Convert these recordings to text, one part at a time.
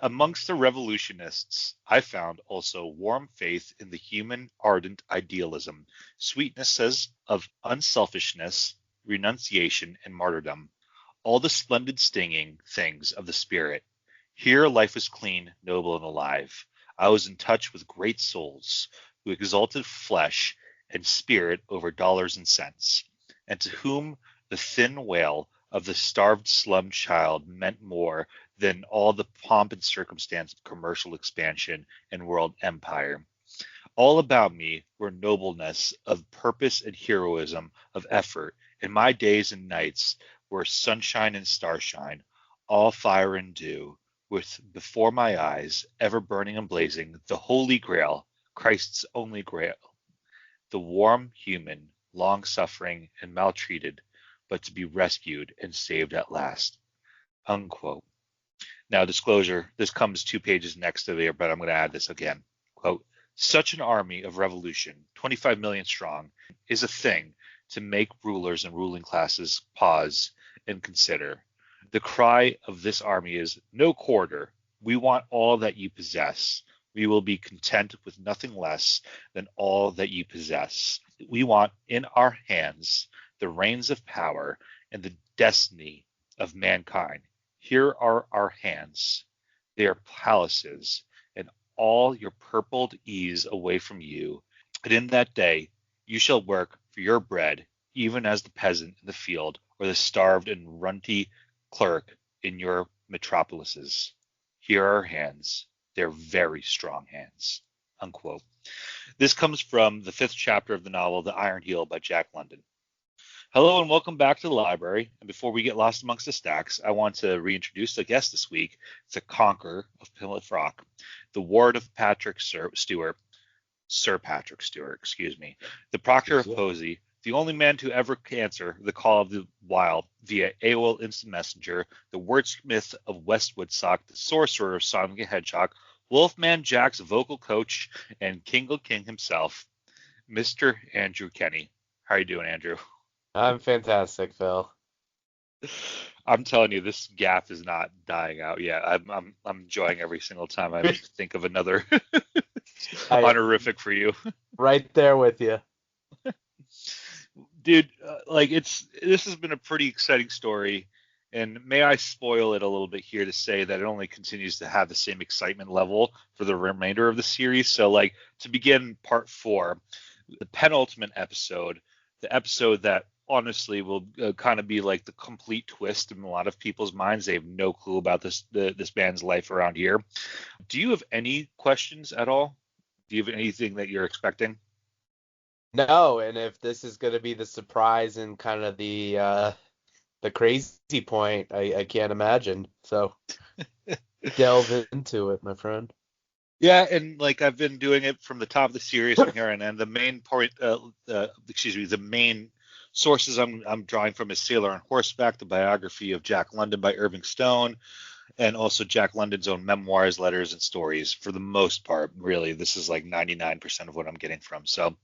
Amongst the revolutionists, I found also warm faith in the human ardent idealism, sweetnesses of unselfishness, renunciation, and martyrdom, all the splendid stinging things of the spirit. Here life was clean, noble, and alive. I was in touch with great souls who exalted flesh and spirit over dollars and cents, and to whom the thin wail of the starved slum child meant more than all the pomp and circumstance of commercial expansion and world empire. All about me were nobleness of purpose and heroism of effort, and my days and nights were sunshine and starshine, all fire and dew, with before my eyes, ever burning and blazing, the Holy Grail, Christ's only Grail, the warm human, long suffering and maltreated, but to be rescued and saved at last. Unquote. Now, disclosure, this comes 2 pages next to there, but I'm going to add this again. Quote, such an army of revolution, 25 million strong, is a thing to make rulers and ruling classes pause and consider. The cry of this army is, no quarter. We want all that you possess. We will be content with nothing less than all that you possess. We want in our hands the reins of power and the destiny of mankind. Here are our hands. They are palaces, and all your purpled ease away from you. And in that day you shall work for your bread, even as the peasant in the field or the starved and runty clerk in your metropolises. Here are our hands. They're very strong hands. Unquote. This comes from the 5th chapter of the novel The Iron Heel by Jack London. Hello and welcome back to the library. And before we get lost amongst the stacks, I want to reintroduce the guest this week, the conqueror of Plymouth Rock, the ward of Sir Patrick Stewart, excuse me, the proctor of Posey, the only man to ever answer the call of the wild via AOL Instant Messenger, the wordsmith of West Woodstock, the sorcerer of Sonic the Hedgehog, Wolfman Jack's vocal coach, and King himself, Mr. Andrew Kenney. How are you doing, Andrew? I'm fantastic, Phil. I'm telling you, this gap is not dying out yet. I'm enjoying every single time I think of another honorific for you. Right there with you. Dude, this has been a pretty exciting story, and may I spoil it a little bit here to say that it only continues to have the same excitement level for the remainder of the series. So, to begin part 4, the penultimate episode, the episode that honestly will kind of be like the complete twist in a lot of people's minds. They have no clue about this band's life around here. Do you have any questions at all? Do you have anything that you're expecting? No, and if this is going to be the surprise and kind of the crazy point, I can't imagine. So delve into it, my friend. Yeah, and I've been doing it from the top of the series from here, and the main point, the main sources I'm drawing from is Sailor on Horseback, the biography of Jack London by Irving Stone, and also Jack London's own memoirs, letters, and stories. For the most part, really, this is 99% of what I'm getting from. So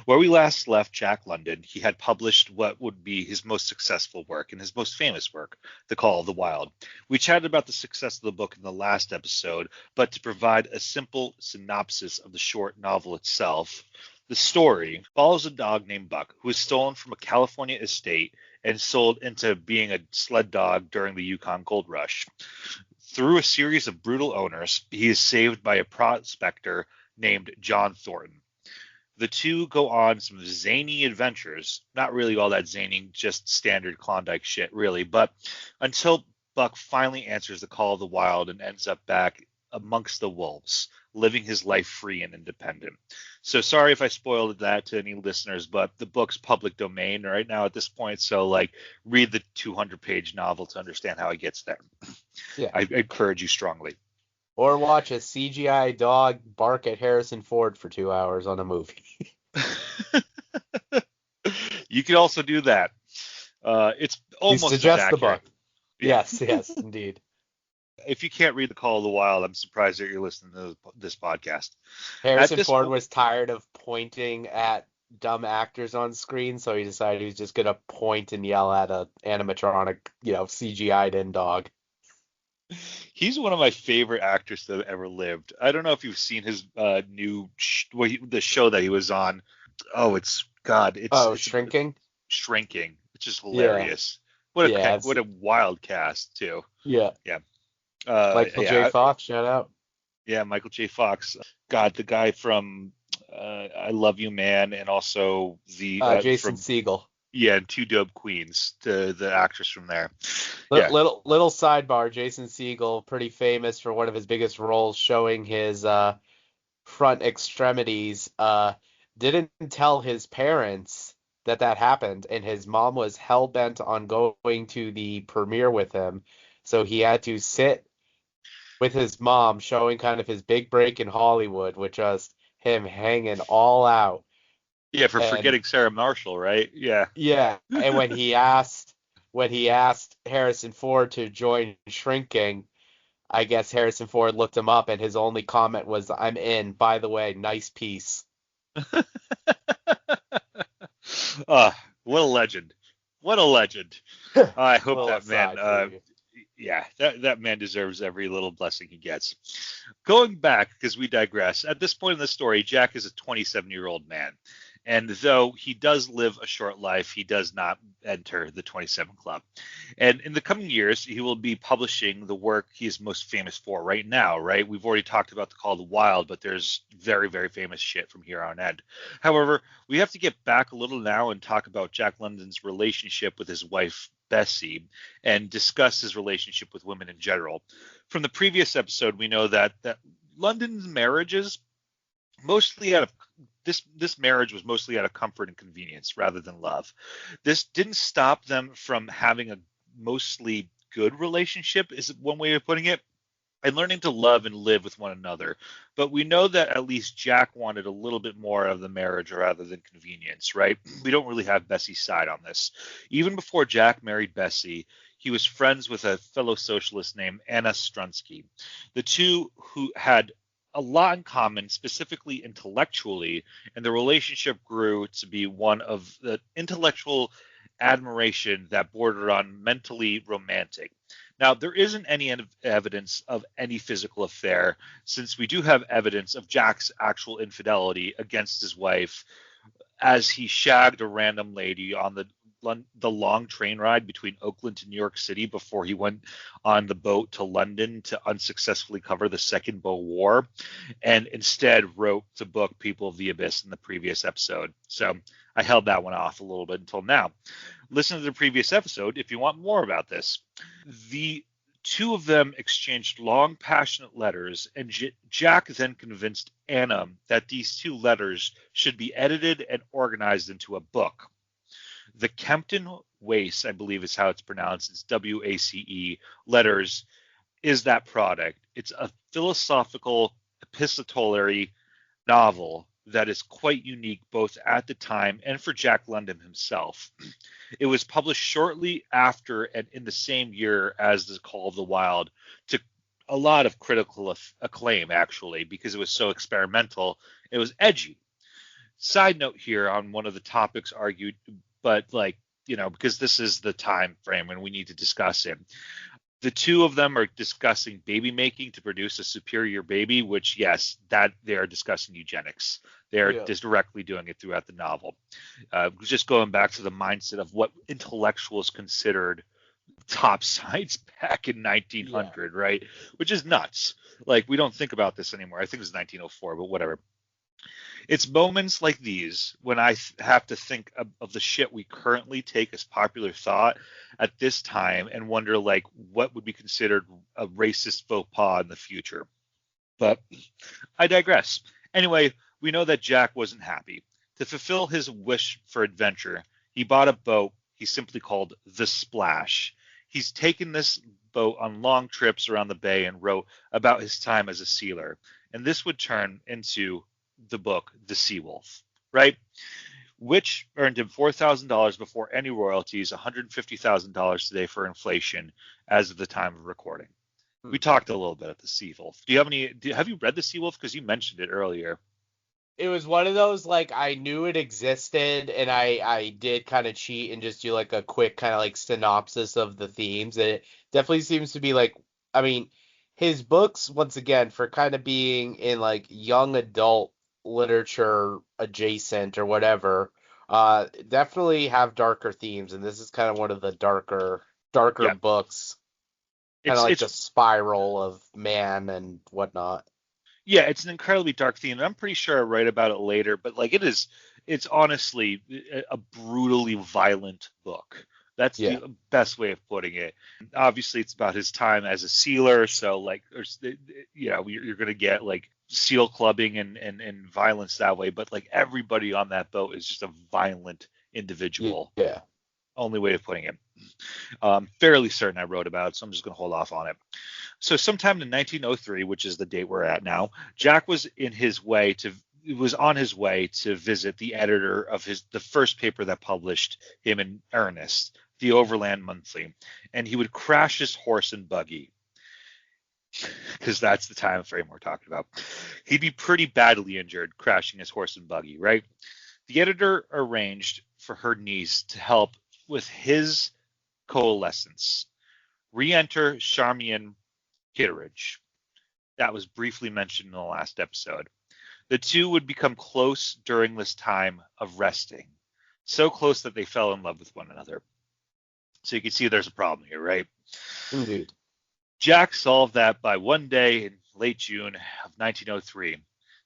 where we last left Jack London, he had published what would be his most successful work and his most famous work, The Call of the Wild. We chatted about the success of the book in the last episode, but to provide a simple synopsis of the short novel itself, the story follows a dog named Buck, who is stolen from a California estate and sold into being a sled dog during the Yukon Gold Rush. Through a series of brutal owners, he is saved by a prospector named John Thornton. The two go on some zany adventures, not really all that zany, just standard Klondike shit, really, but until Buck finally answers the call of the wild and ends up back amongst the wolves, living his life free and independent. So sorry if I spoiled that to any listeners, but the book's public domain right now at this point. So read the 200-page novel to understand how he gets there. Yeah. I encourage you strongly. Or watch a CGI dog bark at Harrison Ford for 2 hours on a movie. You can also do that. It's almost as accurate. The book. Yeah. Yes, indeed. If you can't read The Call of the Wild, I'm surprised that you're listening to this podcast. Harrison Ford was tired of pointing at dumb actors on screen, so he decided he was just going to point and yell at a animatronic, CGI'd in dog. He's one of my favorite actors that ever lived. I don't know if you've seen his the show that he was on. Oh, it's God, Oh, it's Shrinking? Shrinking. It's just Yeah. hilarious. Yeah, What a wild cast too. yeah. Yeah. Michael J. Yeah. Fox, shout out. Yeah, Michael J. Fox. God, the guy from I Love You Man, and also the Jason from Segel. yeah, and Two Dope Queens, the actress from there. Yeah. Little sidebar, Jason Segel, pretty famous for one of his biggest roles showing his front extremities. Didn't tell his parents that happened, and his mom was hell bent on going to the premiere with him. So he had to sit with his mom, showing kind of his big break in Hollywood, with just him hanging all out. Yeah, for And forgetting Sarah Marshall, right? Yeah. yeah, and when he asked Harrison Ford to join Shrinking, I guess Harrison Ford looked him up, and his only comment was, "I'm in. By the way, nice piece." What a legend. What a legend. I hope Little that man, aside for you. yeah, that man deserves every little blessing he gets. Going back, because we digress, at this point in the story, Jack is a 27-year-old man. And though he does live a short life, he does not enter the 27 Club. And in the coming years, he will be publishing the work he is most famous for right now, right? We've already talked about the Call of the Wild, but there's very, very famous shit from here on end. However, we have to get back a little now and talk about Jack London's relationship with his wife, Bessie, and discuss his relationship with women in general. From the previous episode, we know that London's marriages mostly out of this marriage was mostly out of comfort and convenience rather than love. This didn't stop them from having a mostly good relationship, is one way of putting it, and learning to love and live with one another. But we know that at least Jack wanted a little bit more of the marriage rather than convenience, right? We don't really have Bessie's side on this. Even before Jack married Bessie, he was friends with a fellow socialist named Anna Strunsky. The two who had a lot in common, specifically intellectually, and the relationship grew to be one of the intellectual admiration that bordered on mentally romantic. Now, there isn't any evidence of any physical affair, since we do have evidence of Jack's actual infidelity against his wife, as he shagged a random lady on the long train ride between Oakland to New York City before he went on the boat to London to unsuccessfully cover the Second Boer War, and instead wrote the book People of the Abyss in the previous episode. So I held that one off a little bit until now. Listen to the previous episode if you want more about this. The two of them exchanged long, passionate letters, and Jack then convinced Anna that these two letters should be edited and organized into a book. The Kempton Wace, I believe is how it's pronounced, it's WACE, letters, is that product. It's a philosophical epistolary novel that is quite unique both at the time and for Jack London himself. It was published shortly after and in the same year as The Call of the Wild, to a lot of critical acclaim, actually, because it was so experimental. It was edgy. Side note here on one of the topics argued, but because this is the time frame when we need to discuss it. The two of them are discussing baby making to produce a superior baby, which, yes, that they are discussing eugenics. They're just directly doing it throughout the novel. Just going back to the mindset of what intellectuals considered top science back in 1900, right? Which is nuts. Like, we don't think about this anymore. I think it was 1904, but whatever. It's moments like these when I have to think of the shit we currently take as popular thought at this time and wonder, like, what would be considered a racist faux pas in the future. But I digress. Anyway, we know that Jack wasn't happy. To fulfill his wish for adventure, he bought a boat he simply called the Splash. He's taken this boat on long trips around the bay and wrote about his time as a sealer. And this would turn into the book The Seawolf, right? Which earned him $4,000 before any royalties, $150,000 today for inflation as of the time of recording. We talked a little bit at The Seawolf. Have you read The Seawolf? Because you mentioned it earlier. It was one of those, like, I knew it existed, and I did kind of cheat and just do like a quick kind of like synopsis of the themes. It definitely seems to be like I mean, his books, once again, for kind of being in like young adult literature adjacent or whatever, definitely have darker themes, and this is kind of one of the darker Yeah, books, kind of it's like it's the spiral of man and whatnot. yeah, it's an incredibly dark theme, and I'm pretty sure I write about it later. But like, it's honestly a brutally violent book. That's Yeah. the best way of putting it. Obviously, it's about his time as a sealer, so like, you're gonna get like seal clubbing and violence that way. But like, everybody on that boat is just a violent individual. Yeah. Only way of putting it. Fairly certain I wrote about it, so I'm just gonna hold off on it. So sometime in 1903, which is the date we're at now, Jack was on his way to visit the editor of the first paper that published him in earnest, the Overland Monthly, and he would crash his horse and buggy because that's the time frame we're talking about. He'd be pretty badly injured crashing his horse and buggy, right? The editor arranged for her niece to help with his coalescence. Re-enter Charmian Kitteridge. That was briefly mentioned in the last episode. The two would become close during this time of resting, so close that they fell in love with one another. So you can see there's a problem here, right? Indeed. Jack solved that by one day in late June of 1903.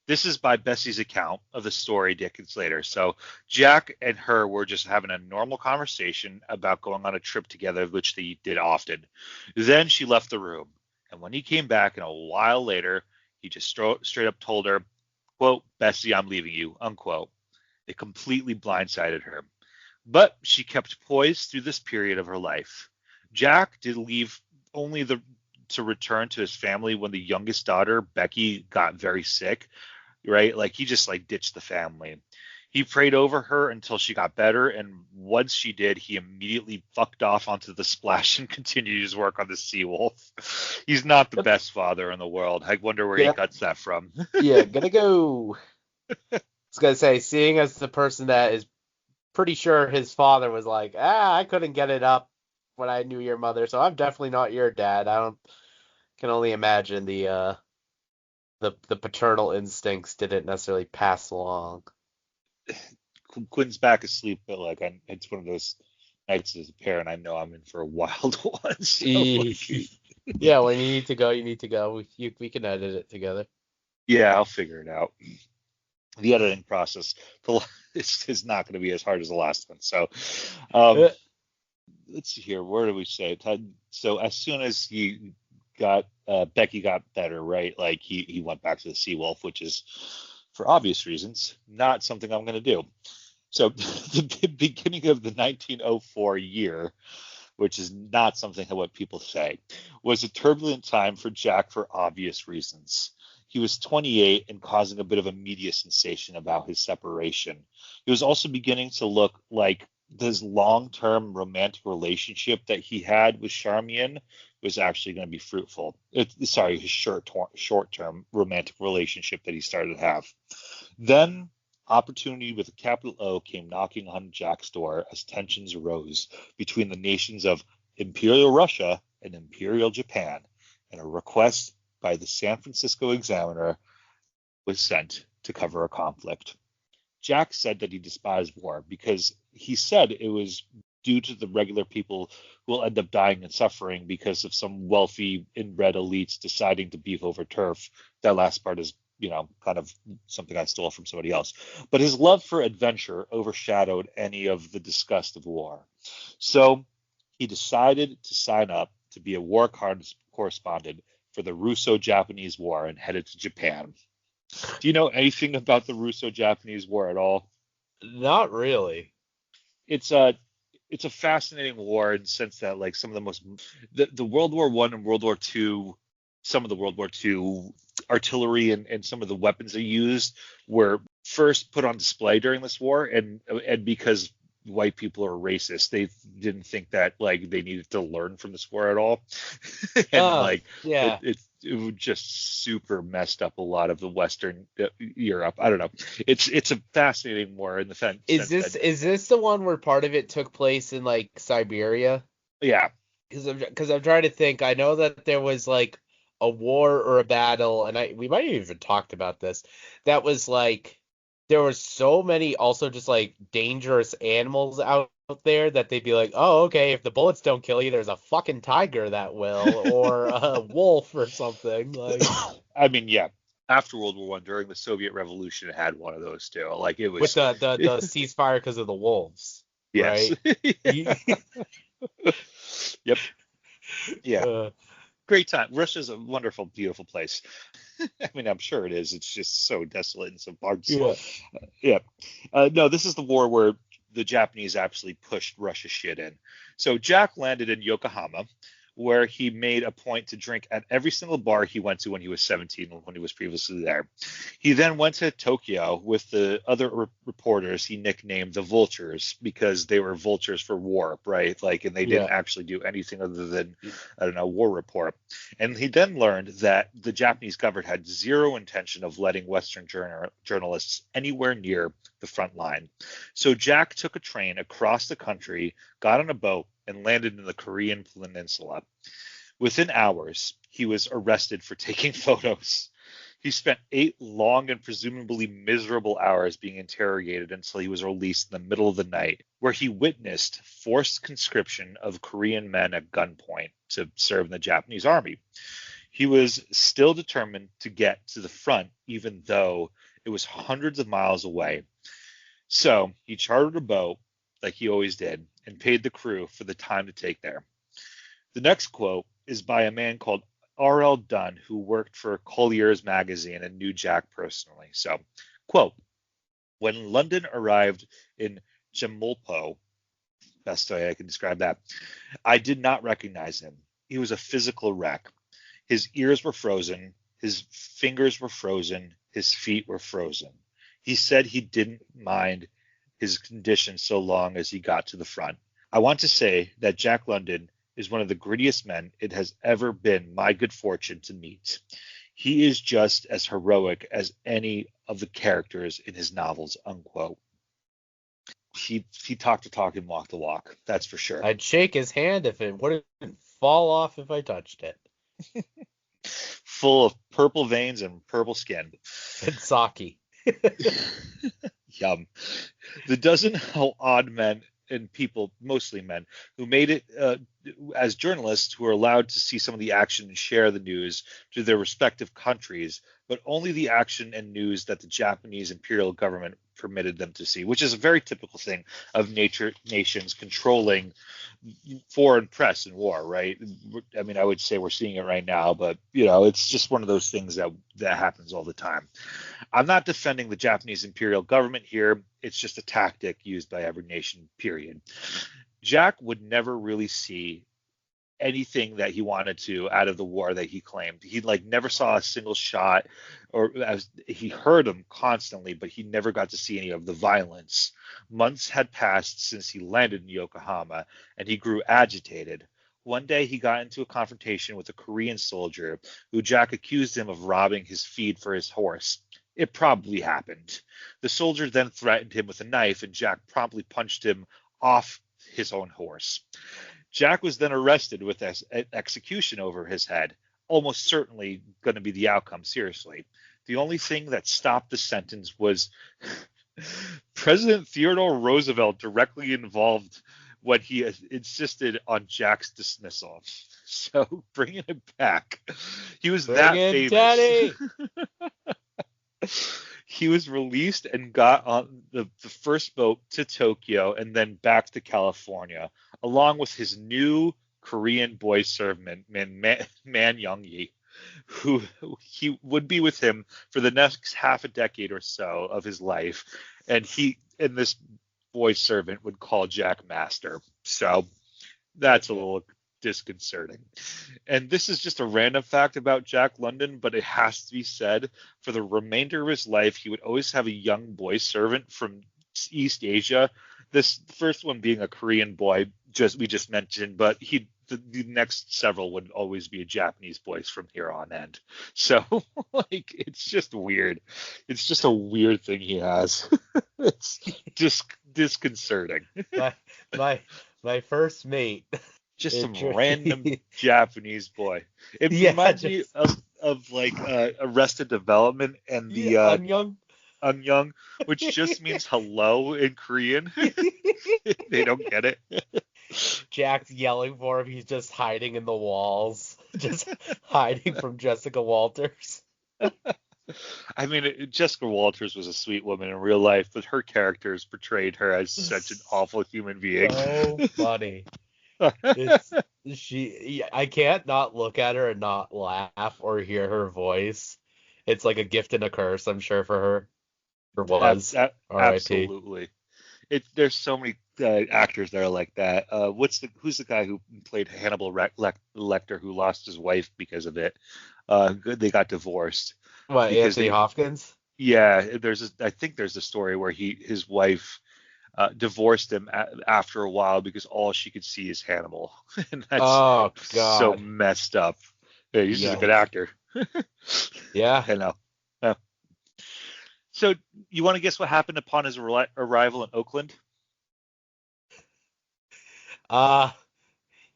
This is by Bessie's account of the story decades later. So Jack and her were just having a normal conversation about going on a trip together, which they did often. Then she left the room. And when he came back, and a while later, he just straight up told her, quote, Bessie, I'm leaving you, unquote. It completely blindsided her. But she kept poised through this period of her life. Jack did leave only to return to his family when the youngest daughter, Becky, got very sick, right? Like, he just like ditched the family. He prayed over her until she got better, and once she did, he immediately fucked off onto the Splash and continued his work on the Seawolf. He's not the best father in the world. I wonder where he Yeah. gets that from. Yeah, gonna go. I was gonna say, seeing as the person that is pretty sure his father was like, I couldn't get it up when I knew your mother, so I'm definitely not your dad. I don't can only imagine the paternal instincts didn't necessarily pass along. Quinn's back asleep, but like, it's one of those nights as a parent. I know I'm in for a wild one. So like, Yeah, when you need to go, you need to go. We can edit it together. yeah, I'll figure it out. The editing process is not going to be as hard as the last one. So, um, let's see here. Where do we say? So as soon as he got Becky got better, right? Like, he went back to the Seawolf, which is, for obvious reasons, not something I'm going to do. So the beginning of the 1904 year, which is not something what people say, was a turbulent time for Jack for obvious reasons. He was 28 and causing a bit of a media sensation about his separation. He was also beginning to look like this long-term romantic relationship that he had with Charmian was actually going to be fruitful. His short-term romantic relationship that he started to have. Then opportunity with a capital O came knocking on Jack's door as tensions rose between the nations of Imperial Russia and Imperial Japan, and a request by the San Francisco Examiner was sent to cover a conflict. Jack said that he despised war because he said it was due to the regular people who will end up dying and suffering because of some wealthy inbred elites deciding to beef over turf. That last part is, kind of something I stole from somebody else. But his love for adventure overshadowed any of the disgust of war. So he decided to sign up to be a war correspondent for the Russo-Japanese War and headed to Japan. Do you know anything about the Russo-Japanese War at all? Not really. It's a fascinating war in the sense that, like, some of the World War I and World War II, some of the World War II artillery and some of the weapons they used were first put on display during this war, and because white people are racist, they didn't think that like they needed to learn from this war at all. And like, Yeah. it would just super messed up a lot of the Western Europe. I don't know. It's a fascinating war in the sense Is this the one where part of it took place in like Siberia? yeah, Because I'm trying to think. I know that there was like a war or a battle, and we might have even talked about this. That was like there were so many also just like dangerous animals out there that they'd be like, oh, okay, if the bullets don't kill you, there's a fucking tiger that will, or a wolf or something. Like I mean, yeah. After World War I, during the Soviet Revolution, it had one of those too. Like it with was, the ceasefire because of the wolves, yes, right? yeah. Yep, yeah. Uh, Great time. Russia's a wonderful, beautiful place. I mean, I'm sure it is. It's just so desolate in some parts. yeah. Yeah. No, this is the war where the Japanese actually pushed Russia shit in. So Jack landed in Yokohama, where he made a point to drink at every single bar he went to when he was 17, when he was previously there. He then went to Tokyo with the other reporters he nicknamed the Vultures because they were vultures for war, right? Like, and they didn't Yeah. actually do anything other than, I don't know, war report. And he then learned that the Japanese government had zero intention of letting Western journalists anywhere near the front line. So Jack took a train across the country, got on a boat, and landed in the Korean Peninsula. Within hours, he was arrested for taking photos. He spent 8 long and presumably miserable hours being interrogated until he was released in the middle of the night, where he witnessed forced conscription of Korean men at gunpoint to serve in the Japanese army. He was still determined to get to the front, even though it was hundreds of miles away. So he chartered a boat, like he always did, and paid the crew for the time to take there. The next quote is by a man called R.L. Dunn, who worked for Collier's magazine and knew Jack personally. So, quote, when London arrived in Chemulpo, best way I can describe that, I did not recognize him. He was a physical wreck. His ears were frozen, his fingers were frozen, his feet were frozen. He said he didn't mind his condition so long as he got to the front. I want to say that Jack London is one of the grittiest men it has ever been my good fortune to meet. He is just as heroic as any of the characters in his novels, unquote. He talked the talk and walked the walk, that's for sure. I'd shake his hand if it wouldn't fall off if I touched it. Full of purple veins and purple skin. And sake. Yum. The dozen how odd men and people, mostly men, who made it as journalists who are allowed to see some of the action and share the news to their respective countries, but only the action and news that the Japanese imperial government permitted them to see, which is a very typical thing of nations controlling foreign press in war, right? I mean, I would say we're seeing it right now, but it's just one of those things that happens all the time. I'm not defending the Japanese imperial government here. It's just a tactic used by every nation, period. Jack would never really see anything that he wanted to out of the war that he claimed. He never saw a single shot, or he heard them constantly, but he never got to see any of the violence. Months had passed since he landed in Yokohama, and he grew agitated. One day he got into a confrontation with a Korean soldier who Jack accused him of robbing his feed for his horse. It probably happened. The soldier then threatened him with a knife, and Jack promptly punched him off his own horse. Jack was then arrested with execution over his head, almost certainly going to be the outcome, seriously. The only thing that stopped the sentence was President Theodore Roosevelt directly involved when he insisted on Jack's dismissal. So bringing it back, he was Bring that in famous. Teddy! He was released and got on the first boat to Tokyo and then back to California, along with his new Korean boy servant, Man Young-yi, who he would be with him for the next half a decade or so of his life. And this boy servant would call Jack Master. So that's a little disconcerting. And this is just a random fact about Jack London, but it has to be said. For the remainder of his life, he would always have a young boy servant from East Asia. This first one being a Korean boy, we just mentioned, but the next several would always be a Japanese boys from here on end. So it's just weird. It's just a weird thing he has. It's just disconcerting. My first mate. Just some It, random Japanese boy. It yeah, reminds me just of like Arrested Development and yeah, the Unyoung. Annyeong, which just means hello in Korean. They don't get it. Jack's yelling for him. He's just hiding in the walls, just hiding from Jessica Walters. I mean, Jessica Walters was a sweet woman in real life, but her characters portrayed her as such an awful human being. So funny. It's I can't not look at her and not laugh or hear her voice. It's like a gift and a curse, I'm sure, for her. Or was. R.I.P. Absolutely. There's so many actors that are like that. Who's the guy who played Hannibal Lecter who lost his wife because of it? They got divorced What, because Anthony Hopkins? yeah, I think there's a story where his wife divorced him after a while because all she could see is Hannibal, and that's Oh so God. messed up. Yeah, he's just a good Yikes. actor. Yeah. I know. Yeah. So you want to guess what happened upon his arrival in Oakland? Uh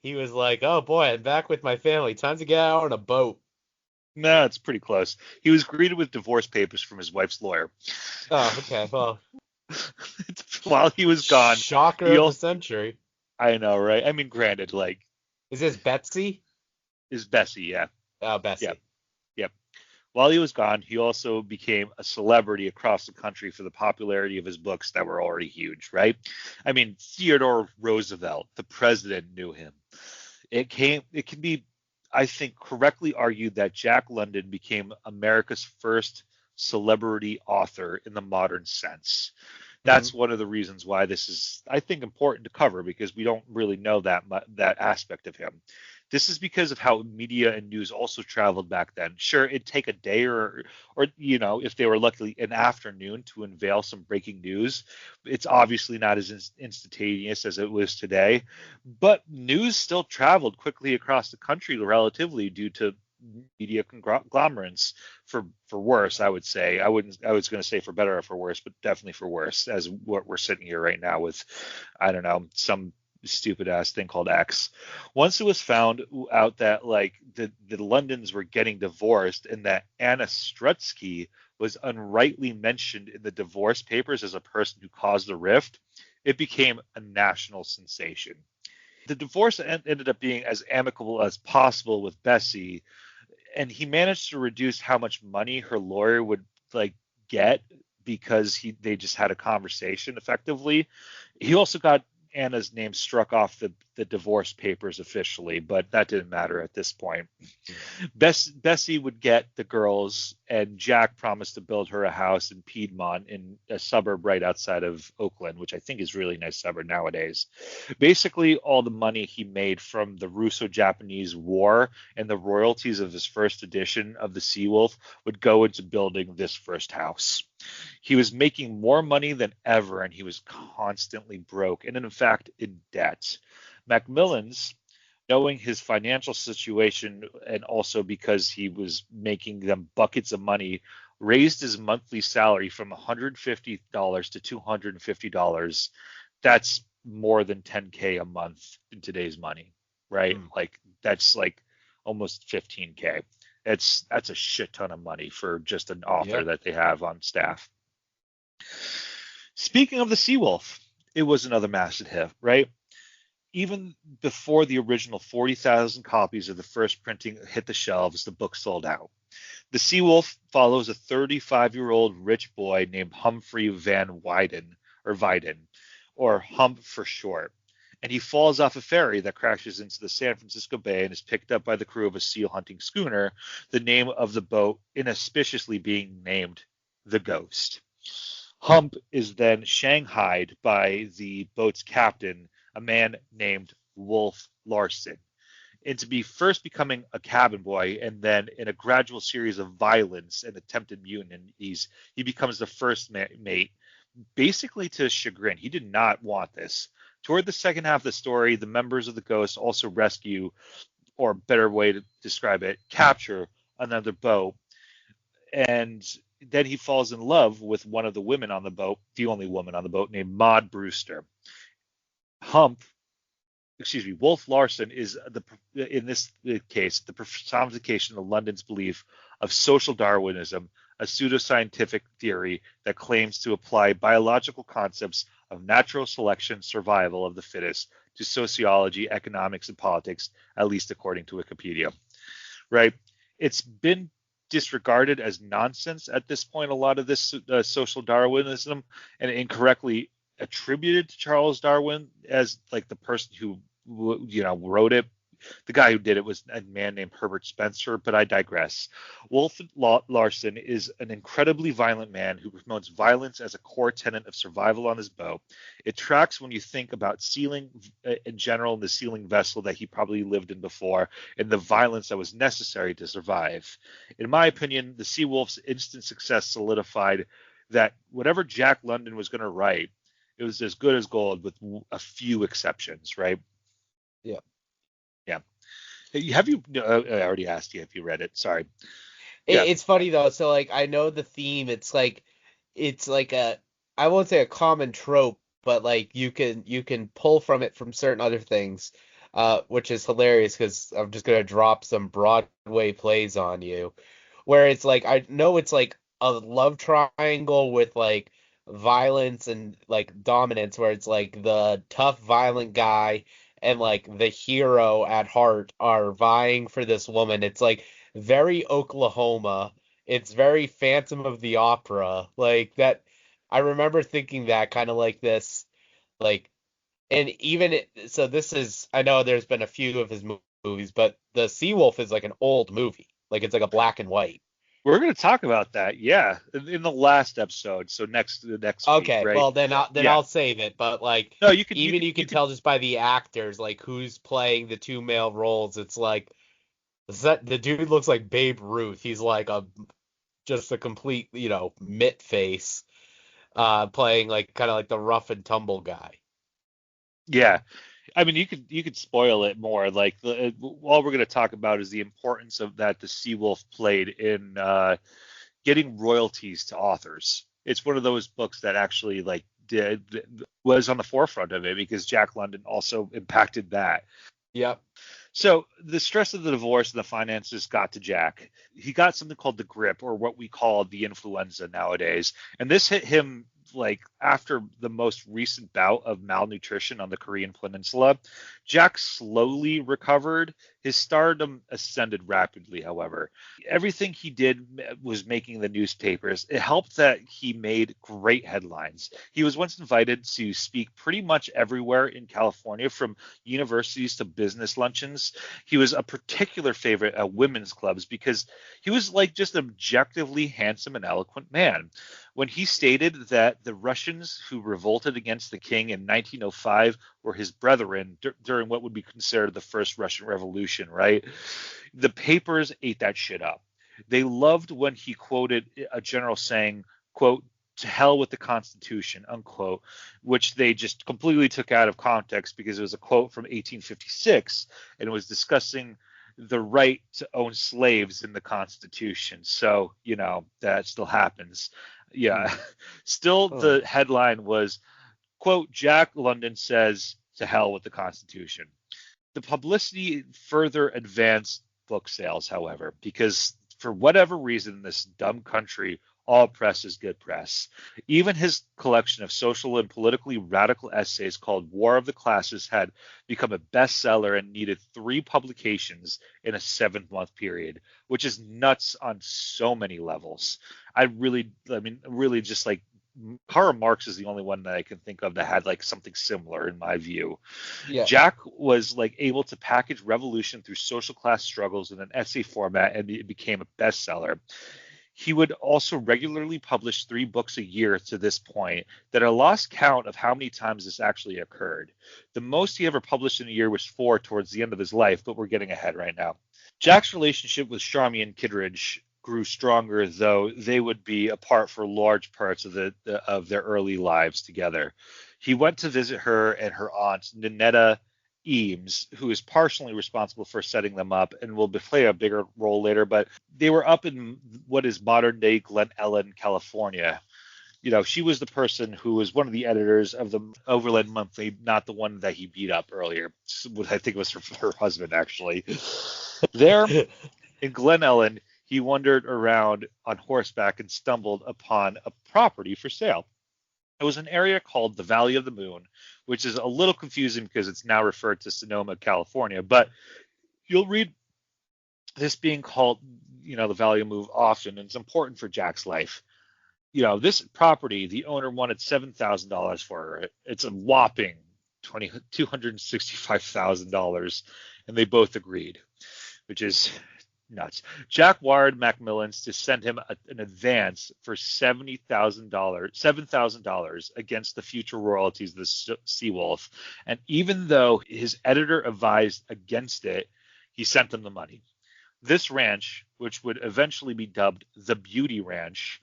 he was like, "Oh boy, I'm back with my family. Time to get out on a boat." No, it's pretty close. He was greeted with divorce papers from his wife's lawyer. Oh, okay. Well, While he was gone, shocker he of the also, century. I know, right? I mean, granted, like, Is this Betsy? is Bessie, yeah. Oh, Yep, Bessie. yep. While he was gone, he also became a celebrity across the country for the popularity of his books that were already huge, right? I mean, Theodore Roosevelt, the president, knew him. It can be, I think, correctly argued that Jack London became America's first celebrity author in the modern sense. Hmm. That's one of the reasons why this is, I think, important to cover because we don't really know that aspect of him. This is because of how media and news also traveled back then. Sure, it'd take a day or if they were lucky, an afternoon to unveil some breaking news. It's obviously not as instantaneous as it was today, but news still traveled quickly across the country relatively due to media conglomerates for worse. I would say I was going to say for better or for worse, but definitely for worse, as what we're sitting here right now with, I don't know, some stupid ass thing called X. Once it was found out that like the Londons were getting divorced and that Anna Strutsky was unrightly mentioned in the divorce papers as a person who caused the rift, it became a national sensation. The divorce ended up being as amicable as possible with Bessie, and he managed to reduce how much money her lawyer would like get because they just had a conversation effectively. He also got Anna's name struck off the divorce papers officially, but that didn't matter at this point. Bessie would get the girls, and Jack promised to build her a house in Piedmont, in a suburb right outside of Oakland, which I think is a really nice suburb nowadays. Basically, all the money he made from the Russo-Japanese War and the royalties of his first edition of the Seawolf would go into building this first house. He was making more money than ever, and he was constantly broke, and in fact in debt. Macmillan's, knowing his financial situation and also because he was making them buckets of money, raised his monthly salary from $150 to $250. That's more than 10K a month in today's money, right? Mm. Like that's like almost 15K. That's a shit ton of money for just an author Yeah. that they have on staff. Speaking of the Seawolf, it was another massive hit, right? Even before the original 40,000 copies of the first printing hit the shelves, the book sold out. The Seawolf follows a 35-year-old rich boy named Humphrey Van Wyden, or Hump for short. And he falls off a ferry that crashes into the San Francisco Bay and is picked up by the crew of a seal hunting schooner, the name of the boat inauspiciously being named the Ghost. Hump is then shanghaied by the boat's captain, a man named Wolf Larsen, into becoming a cabin boy, and then in a gradual series of violence and attempted mutinies, he becomes the first mate, basically to his chagrin. He did not want this. Toward the second half of the story, the members of the Ghost also rescue, or better way to describe it, capture another boat, and then he falls in love with one of the women on the boat, the only woman on the boat, named Maud Brewster. Hump Wolf Larsen is in this case the personification of London's belief of social Darwinism, a pseudoscientific theory that claims to apply biological concepts of natural selection, survival of the fittest to sociology, economics, and politics, at least according to Wikipedia. Right? It's been disregarded as nonsense at this point, a lot of this social Darwinism, and incorrectly attributed to Charles Darwin as like the person who wrote it. The guy who did it was a man named Herbert Spencer, but I digress. Wolf Larsen is an incredibly violent man who promotes violence as a core tenet of survival on his boat. It tracks when you think about sealing in general, the sealing vessel that he probably lived in before, and the violence that was necessary to survive. In my opinion, the Sea Wolf's instant success solidified that whatever Jack London was going to write, it was as good as gold with a few exceptions, right? Yeah. Yeah. Have you? I already asked you if you read it. Sorry. It's funny though. So like I know the theme. It's like I won't say a common trope, but like you can pull from it from certain other things, which is hilarious because I'm just gonna drop some Broadway plays on you, where it's like I know it's like a love triangle with like violence and like dominance, where it's like the tough violent guy and like the hero at heart are vying for this woman. It's like very Oklahoma. It's very Phantom of the Opera. Like that I remember thinking that kind of like this like and even so this is I know there's been a few of his movies, but the Seawolf is like an old movie. Like it's like a black and white. We're going to talk about that, yeah, in the last episode. So next week, Okay, right? well then I'll save it. But like No, you can tell just by the actors like who's playing the two male roles. It's like the dude looks like Babe Ruth. He's like just a complete mitt face, playing like kind of like the rough and tumble guy. Yeah. I mean, you could spoil it more. Like all we're going to talk about is the importance of that the Seawolf played in getting royalties to authors. It's one of those books that actually like was on the forefront of it because Jack London also impacted that. Yep. So the stress of the divorce and the finances got to Jack. He got something called the grip, or what we call the influenza nowadays. And this hit him like after the most recent bout of malnutrition on the Korean Peninsula. Jack slowly recovered. His stardom ascended rapidly, however. Everything he did was making the newspapers. It helped that he made great headlines. He was once invited to speak pretty much everywhere in California, from universities to business luncheons. He was a particular favorite at women's clubs because he was like just an objectively handsome and eloquent man. When he stated that the Russians who revolted against the king in 1905 were his brethren during what would be considered the first Russian Revolution, right? The papers ate that shit up. They loved when he quoted a general saying, quote, "To hell with the Constitution," unquote, which they just completely took out of context because it was a quote from 1856 and it was discussing the right to own slaves in the Constitution. So, that still happens. Yeah. Still, the headline was, quote, "Jack London says to hell with the Constitution." The publicity further advanced book sales, however, because for whatever reason, in this dumb country, all press is good press. Even his collection of social and politically radical essays called War of the Classes had become a bestseller and needed 3 publications in a 7-month period, which is nuts on so many levels. Really just like Karl Marx is the only one that I can think of that had like something similar in my view. Yeah. Jack was like able to package revolution through social class struggles in an essay format, and it became a bestseller. He would also regularly publish 3 books a year to this point that I lost count of how many times this actually occurred. The most he ever published in a year was 4 towards the end of his life, but we're getting ahead right now. Jack's relationship with Charmian Kittredge grew stronger, though they would be apart for large parts of their early lives together. He went to visit her and her aunt, Ninetta Eames, who is partially responsible for setting them up and will play a bigger role later, but they were up in what is modern day Glen Ellen, California. she was the person who was one of the editors of the Overland Monthly, not the one that he beat up earlier. I think it was her husband, actually. There in Glen Ellen, he wandered around on horseback and stumbled upon a property for sale. It was an area called the Valley of the Moon, which is a little confusing because it's now referred to Sonoma, California. But you'll read this being called, the Valley of the Moon often, and it's important for Jack's life. This property, the owner wanted $7,000 for it. It's a whopping $265,000, and they both agreed, which is nuts. Jack wired Macmillans to send him an advance for $7,000 against the future royalties of the Seawolf, and even though his editor advised against it, he sent them the money. This ranch, which would eventually be dubbed the Beauty Ranch,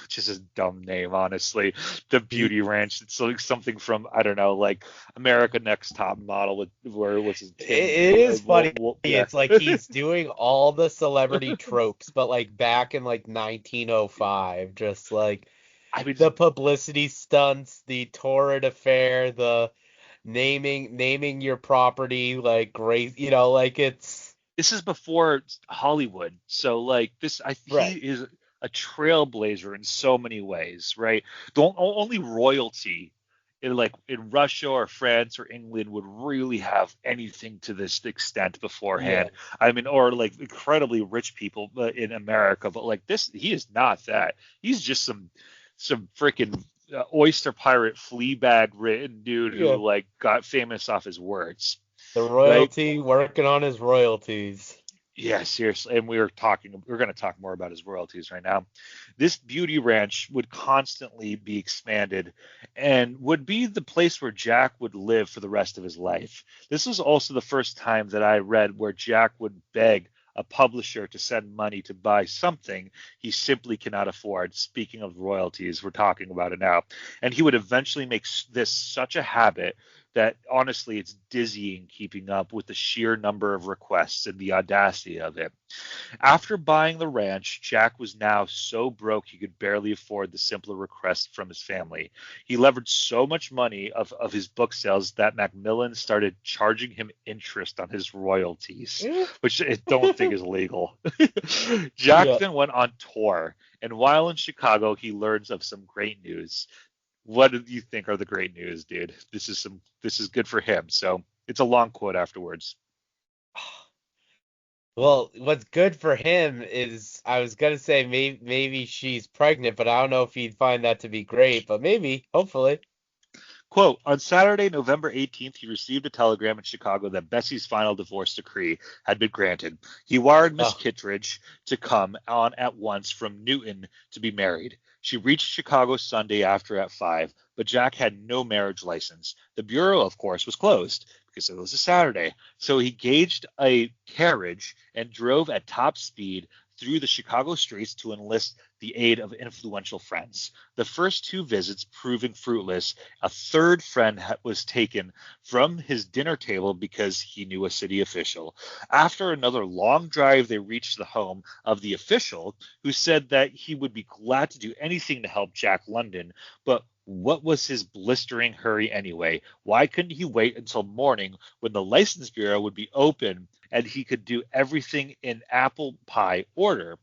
just a dumb name, honestly. The Beauty Ranch. It's like something from, I don't know, like America Next Top Model, where it was his It is funny. Yeah. It's like he's doing all the celebrity tropes, but like back in like 1905, just like the publicity stunts, the torrid affair, the naming your property like great, like it's. This is before Hollywood, so like this, he is a trailblazer in so many ways, right? The only royalty in Russia or France or England would really have anything to this extent beforehand. Yeah. Or like incredibly rich people in America, but like this, he is not that. He's just some freaking oyster pirate Fleabag written dude who like got famous off his words. The royalty, right? Working on his royalties. Yeah, seriously. And we're going to talk more about his royalties right now. This beauty ranch would constantly be expanded and would be the place where Jack would live for the rest of his life. This was also the first time that I read where Jack would beg a publisher to send money to buy something he simply cannot afford. Speaking of royalties, we're talking about it now. And he would eventually make this such a habit that honestly it's dizzying keeping up with the sheer number of requests and the audacity of it. After buying the ranch, Jack was now so broke he could barely afford the simpler requests from his family. He leveraged so much money of his book sales that Macmillan started charging him interest on his royalties, which I don't think is legal. Jack then went on tour, and while in Chicago, he learns of some great news. What do you think are the great news, dude? This is good for him. So it's a long quote afterwards. Well, what's good for him is, I was gonna say maybe she's pregnant, but I don't know if he'd find that to be great. But maybe, hopefully. Quote, on Saturday, November 18th, he received a telegram in Chicago that Bessie's final divorce decree had been granted. He wired Miss Kittredge to come on at once from Newton to be married. She reached Chicago Sunday after at 5, but Jack had no marriage license. The bureau, of course, was closed because it was a Saturday. So he gauged a carriage and drove at top speed through the Chicago streets to enlist the aid of influential friends. The first two visits proving fruitless, a third friend was taken from his dinner table because he knew a city official. After another long drive, they reached the home of the official, who said that he would be glad to do anything to help Jack London, but what was his blistering hurry anyway? Why couldn't he wait until morning when the license bureau would be open and he could do everything in apple pie order?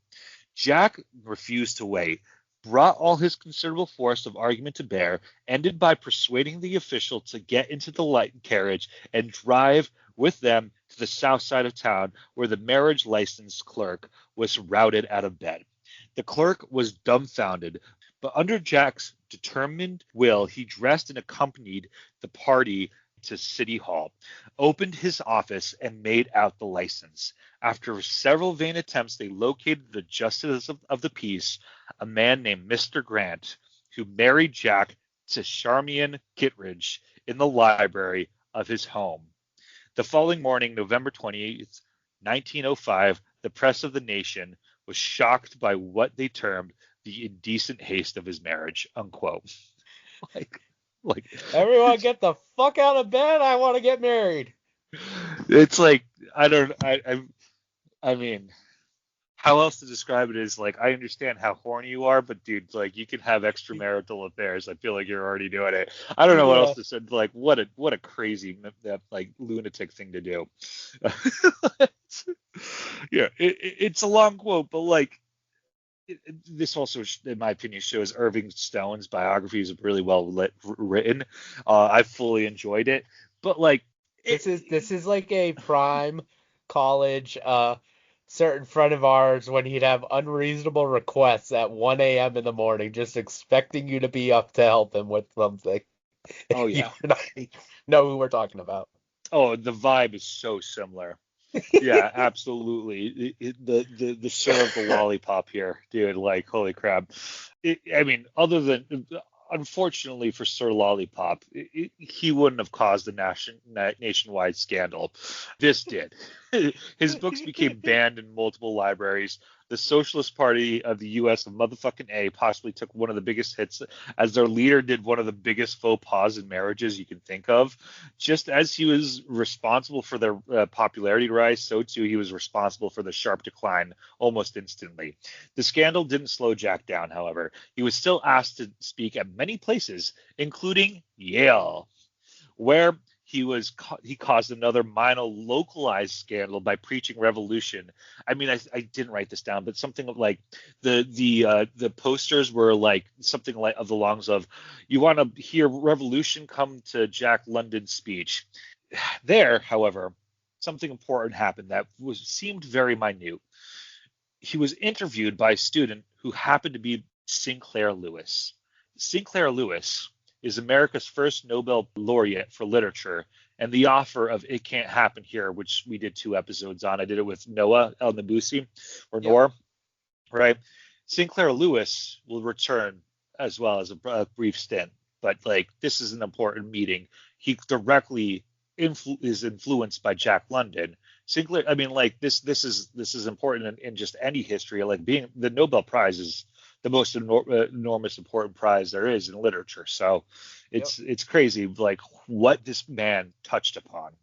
Jack refused to wait, brought all his considerable force of argument to bear, ended by persuading the official to get into the light carriage and drive with them to the south side of town, where the marriage license clerk was routed out of bed. The clerk was dumbfounded, but under Jack's determined will, he dressed and accompanied the party to City Hall, opened his office, and made out the license. After several vain attempts, they located the justice of the peace, a man named Mr. Grant, who married Jack to Charmian Kittredge in the library of his home. The following morning, November 28th, 1905, the press of the nation was shocked by what they termed the indecent haste of his marriage, unquote. Like everyone get the fuck out of bed. I want to get married. It's like, I mean, how else to describe it is like I understand how horny you are, but dude, like you can have extramarital affairs. I feel like you're already doing it. I don't know what else Yeah. to say. Like what a crazy like lunatic thing to do. Yeah, it's a long quote, but like this also, in my opinion, shows Irving Stone's biography is really well written. I fully enjoyed it, but like This is like a prime college certain friend of ours when he'd have unreasonable requests at 1 a.m. in the morning, just expecting you to be up to help him with something. oh You yeah, and I know who we're talking about. oh the vibe is so similar. Yeah, absolutely. The sir of the lollipop here, dude. Like, holy crap. I mean, other than unfortunately for Sir Lollipop, he wouldn't have caused a nationwide scandal. This did. His books became banned in multiple libraries. The Socialist Party of the U.S. of motherfucking A possibly took one of the biggest hits as their leader did one of the biggest faux pas in marriages you can think of. Just as he was responsible for their popularity rise, so too he was responsible for the sharp decline almost instantly. The scandal didn't slow Jack down, however. He was still asked to speak at many places, including Yale, where he caused another minor localized scandal by preaching revolution. I mean, I didn't write this down, but something like the posters were like something like of the longs of, "You want to hear revolution? Come to Jack London's speech." There, however, something important happened that seemed very minute. He was interviewed by a student who happened to be Sinclair Lewis. Sinclair Lewis is America's first Nobel laureate for literature and the author of It Can't Happen Here, which we did 2 episodes on. I did it with Noah El Nabusi, or Yep. Noor, right? Sinclair Lewis will return as well as a brief stint, but like this is an important meeting. He directly is influenced by Jack London. Sinclair, I mean, like this is important in just any history. Like being the Nobel Prize is the most enormous important prize there is in literature. So Yep. it's crazy like what this man touched upon.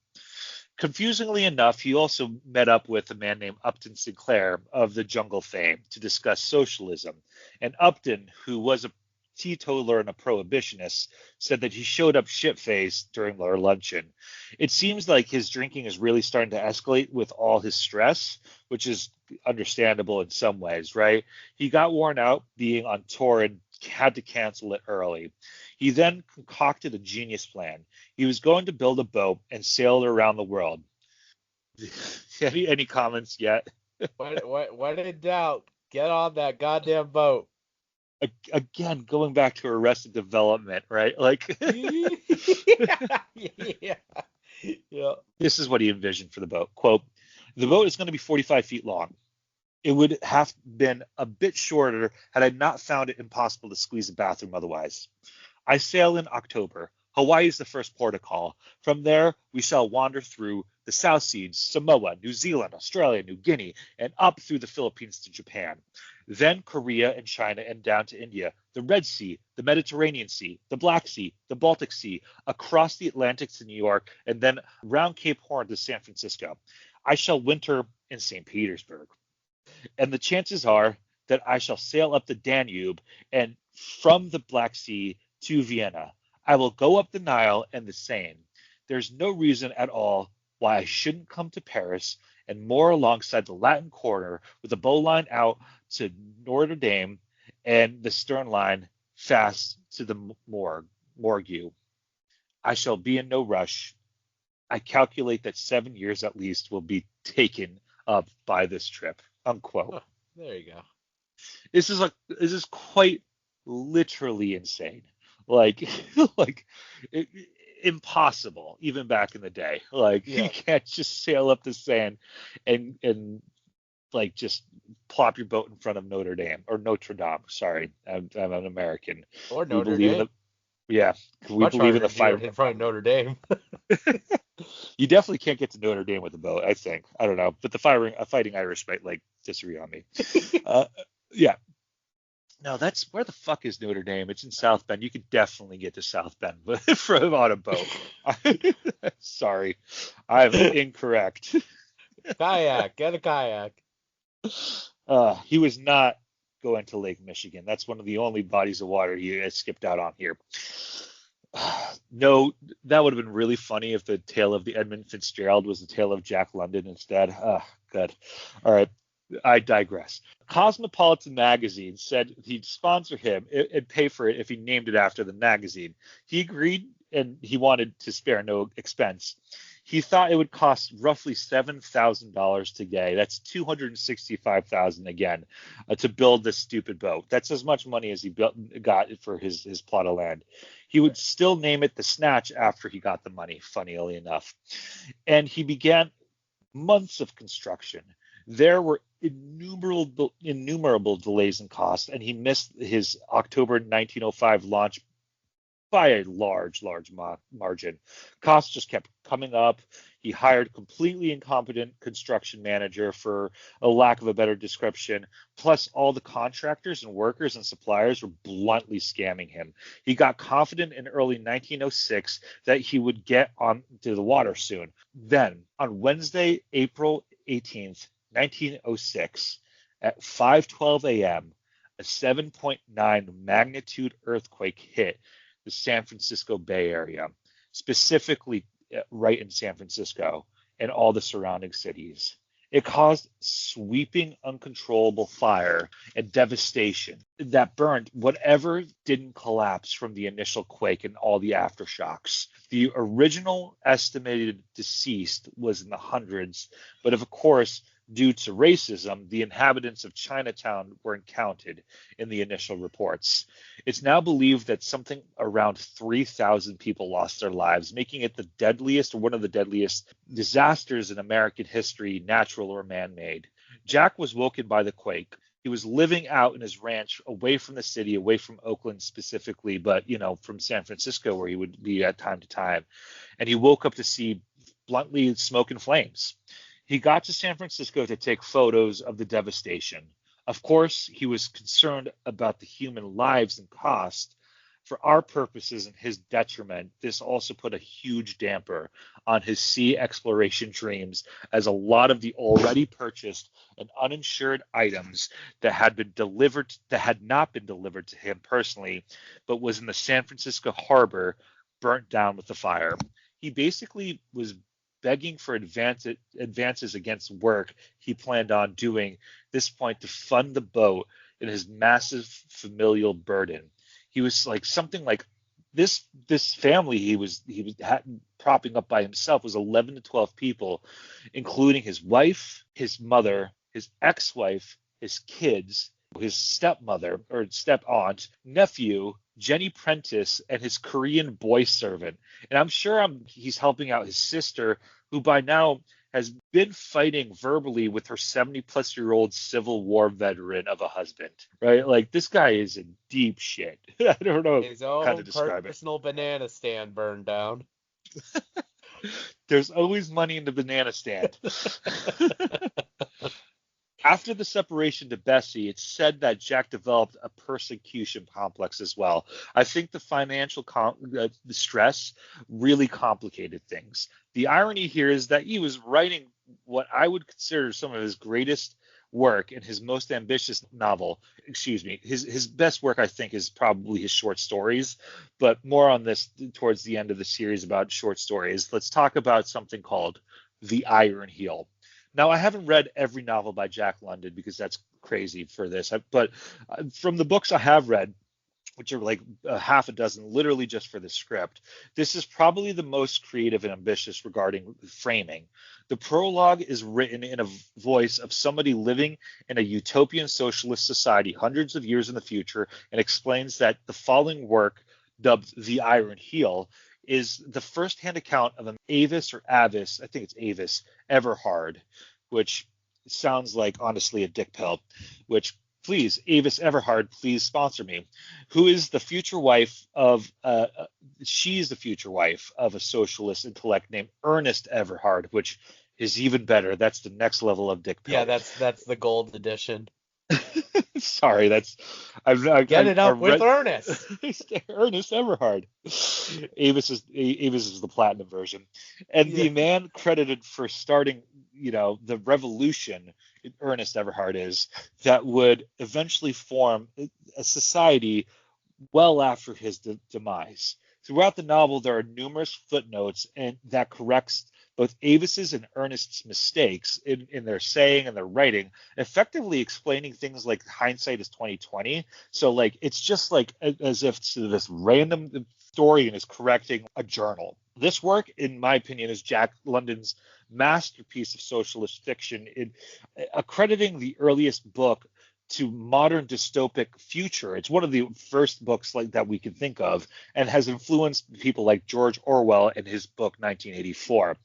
Confusingly enough, he also met up with a man named Upton Sinclair of the Jungle fame to discuss socialism. And Upton, who was a teetotaler and a prohibitionist, said that he showed up shit-faced during their luncheon. It seems like his drinking is really starting to escalate with all his stress, which is understandable in some ways, right? He got worn out being on tour and had to cancel it early. He then concocted a genius plan. He was going to build a boat and sail it around the world. Any comments yet? When in doubt, get on that goddamn boat. Again, going back to Arrested Development, right? Like Yeah. Yeah. this is what he envisioned for the boat. Quote, the boat is going to be 45 feet long. It would have been a bit shorter had I not found it impossible to squeeze a bathroom otherwise. I sail in October. Hawaii is the first port of call. From there, we shall wander through the South Seas, Samoa, New Zealand, Australia, New Guinea, and up through the Philippines to Japan. Then Korea and China and down to India, the Red Sea, the Mediterranean Sea, the Black Sea, the Baltic Sea, across the Atlantic to New York, and then round Cape Horn to San Francisco. I shall winter in St. Petersburg. And the chances are that I shall sail up the Danube and from the Black Sea to Vienna. I will go up the Nile and the Seine. There's no reason at all why I shouldn't come to Paris and moor alongside the Latin Quarter with the bowline out to Notre Dame and the stern line fast to the Morgue. I shall be in no rush. I calculate that 7 years at least will be taken up by this trip. Unquote. Huh, there you go. This is quite literally insane. Like like it, impossible even back in the day. Like Yeah. you can't just sail up the Seine and like just plop your boat in front of Notre Dame or Notre Dame. Sorry, I'm an American. Or We Notre believe in Dame. the yeah. We Much believe in harder the to do fire. it in front of Notre Dame. You definitely can't get to Notre Dame with a boat. I think. I don't know, but the fighting Irish might like disagree on me. Uh, yeah. No, that's where the fuck is Notre Dame? It's in South Bend. You could definitely get to South Bend from on a boat. Sorry, I'm incorrect. Kayak. Get a kayak. He was not going to Lake Michigan. That's one of the only bodies of water he has skipped out on here. No, that would have been really funny if the tale of the Edmund Fitzgerald was the tale of Jack London instead. Good. All right. I digress. Cosmopolitan magazine said he'd sponsor him and pay for it if he named it after the magazine. He agreed, and he wanted to spare no expense. He thought it would cost roughly $7,000 today. That's $265,000 again to build this stupid boat. That's as much money as he got for his plot of land. He would still name it the Snatch after he got the money, funnily enough. And he began months of construction. There were innumerable delays and costs, and he missed his October 1905 launch by a large margin. Costs just kept coming up. He hired completely incompetent construction manager, for a lack of a better description. Plus, all the contractors and workers and suppliers were bluntly scamming him. He got confident in early 1906 that he would get onto the water soon. Then, on Wednesday, April 18th, 1906, at 5:12 a.m., a 7.9 magnitude earthquake hit the San Francisco Bay Area, specifically right in San Francisco and all the surrounding cities. It caused sweeping, uncontrollable fire and devastation that burned whatever didn't collapse from the initial quake and all the aftershocks. The original estimated deceased was in the hundreds, but of course, due to racism, the inhabitants of Chinatown weren't counted in the initial reports. It's now believed that something around 3,000 people lost their lives, making it the deadliest, or one of the deadliest disasters in American history, natural or man-made. Jack was woken by the quake. He was living out in his ranch, away from the city, away from Oakland specifically, but, from San Francisco, where he would be at time to time. And he woke up to see bluntly smoke and flames. He got to San Francisco to take photos of the devastation. Of course, he was concerned about the human lives and cost. For our purposes and his detriment, this also put a huge damper on his sea exploration dreams, as a lot of the already purchased and uninsured items that had not been delivered to him personally, but was in the San Francisco harbor, burnt down with the fire. He basically was begging for advances against work he planned on doing this point to fund the boat and his massive familial burden. He was like something like this family he was propping up by himself was 11 to 12 people, including his wife, his mother, his ex-wife, his kids, his stepmother or step-aunt, nephew, Jenny Prentice, and his Korean boy servant. And I'm sure he's helping out his sister, who by now has been fighting verbally with her 70-plus-year-old Civil War veteran of a husband, right? Like, this guy is in deep shit. I don't know how to describe it. His own personal banana stand burned down. There's always money in the banana stand. After the separation to Bessie, it's said that Jack developed a persecution complex as well. I think the financial the stress really complicated things. The irony here is that he was writing what I would consider some of his greatest work and his most ambitious novel. His best work, I think, is probably his short stories, but more on this towards the end of the series about short stories. Let's talk about something called The Iron Heel. Now, I haven't read every novel by Jack London because that's crazy for this, but from the books I have read, which are like a half a dozen, literally just for the script, this is probably the most creative and ambitious regarding framing. The prologue is written in a voice of somebody living in a utopian socialist society hundreds of years in the future, and explains that the following work, dubbed The Iron Heel, is the first-hand account of an Avis Everhard, which sounds like, honestly, a dick pill, which, please, Avis Everhard, please sponsor me, who is the future wife of, she's the future wife of a socialist intellect named Ernest Everhard, which is even better. That's the next level of dick pill. Yeah, that's the gold edition. Sorry, I've Get it up with Ernest. Ernest Everhard. Avis is the platinum version, and the man credited for starting the revolution, Ernest Everhard is, that would eventually form a society well after his demise. Throughout the novel, there are numerous footnotes and that corrects both Avis's and Ernest's mistakes in their saying and their writing, effectively explaining things like hindsight is 2020. So like it's just like as if this random historian is correcting a journal. This work, in my opinion, is Jack London's masterpiece of socialist fiction, accrediting the earliest book to modern dystopic future. It's one of the first books like that we can think of, and has influenced people like George Orwell in his book 1984.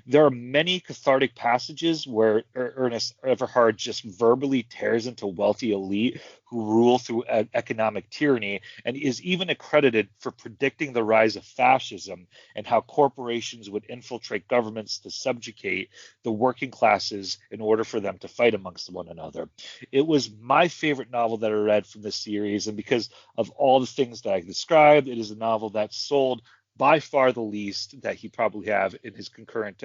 There are many cathartic passages where Ernest Everhard just verbally tears into wealthy elite who rule through economic tyranny, and is even accredited for predicting the rise of fascism and how corporations would infiltrate governments to subjugate the working classes in order for them to fight amongst one another. It was my favorite novel that I read from this series, and because of all the things that I described, it is a novel that sold by far the least that he probably have in his concurrent